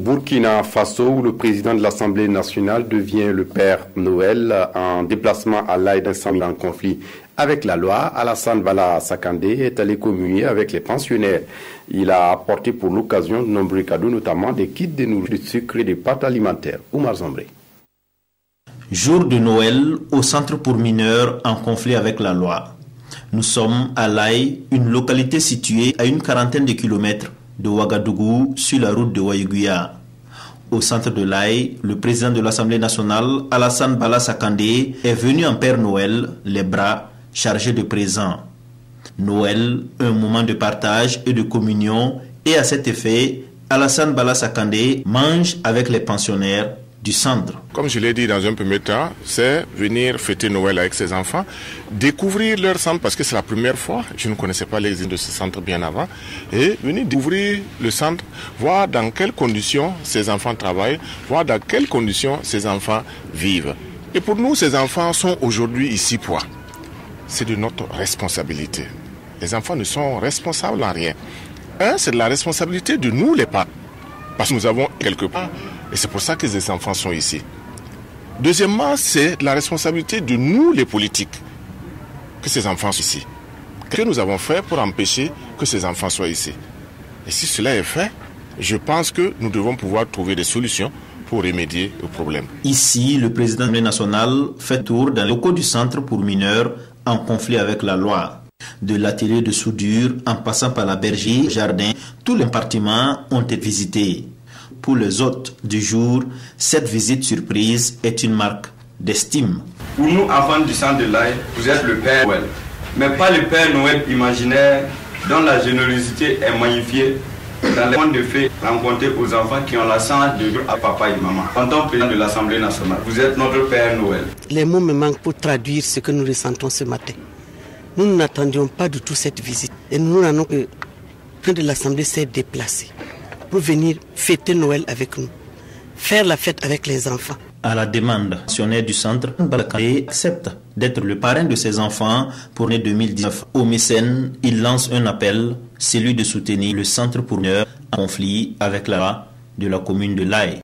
Burkina Faso, où le président de l'Assemblée nationale devient le Père Noël en déplacement à l'Aïd en conflit avec la loi, Alassane Bala Sakandé est allé communier avec les pensionnaires. Il a apporté pour l'occasion de nombreux cadeaux, notamment des kits de nourriture, de sucre et des pâtes alimentaires. Oumar Zambré. Jour de Noël au centre pour mineurs en conflit avec la loi. Nous sommes à l'Aï, une localité située à une quarantaine de kilomètres de Ouagadougou sur la route de Waïguya. Au centre de l'Aï, le président de l'Assemblée nationale, Alassane Bala Sakandé, est venu en Père Noël, les bras chargés de présents. Noël, un moment de partage et de communion, et à cet effet, Alassane Bala Sakandé mange avec les pensionnaires du centre. Comme je l'ai dit dans un premier temps, c'est venir fêter Noël avec ses enfants, découvrir leur centre parce que c'est la première fois, je ne connaissais pas l'existence de ce centre bien avant, et venir découvrir le centre, voir dans quelles conditions ces enfants travaillent, voir dans quelles conditions ces enfants vivent. Et pour nous, ces enfants sont aujourd'hui ici pour. C'est de notre responsabilité. Les enfants ne sont responsables en rien. C'est de la responsabilité de nous les parents, parce que nous avons quelque part. Et c'est pour ça que ces enfants sont ici. Deuxièmement, c'est la responsabilité de nous, les politiques, que ces enfants soient ici. Qu'est-ce que nous avons fait pour empêcher que ces enfants soient ici? Et si cela est fait, je pense que nous devons pouvoir trouver des solutions pour remédier au problème. Ici, le président de l'Assemblée nationale fait tour dans les locaux du centre pour mineurs en conflit avec la loi. De l'atelier de soudure en passant par la bergerie, jardin, tous les compartiments ont été visités. Pour les hôtes du jour, cette visite surprise est une marque d'estime. Pour nous, enfants du centre de l'Aï, vous êtes le Père Noël. Mais pas le Père Noël imaginaire dont la générosité est magnifiée dans les contes de fées rencontrés aux enfants qui ont la chance de vivre à papa et maman. En tant que président de l'Assemblée nationale, vous êtes notre Père Noël. Les mots me manquent pour traduire ce que nous ressentons ce matin. Nous n'attendions pas du tout cette visite. Et nous n'avons que le président de l'Assemblée s'est déplacé pour venir fêter Noël avec nous, faire la fête avec les enfants. À la demande, pensionnaire du centre, Balakandé accepte d'être le parrain de ses enfants pour l'année 2019. Au mécène, il lance un appel, celui de soutenir le centre pour mineurs en conflit avec la loi de la commune de l'Aï.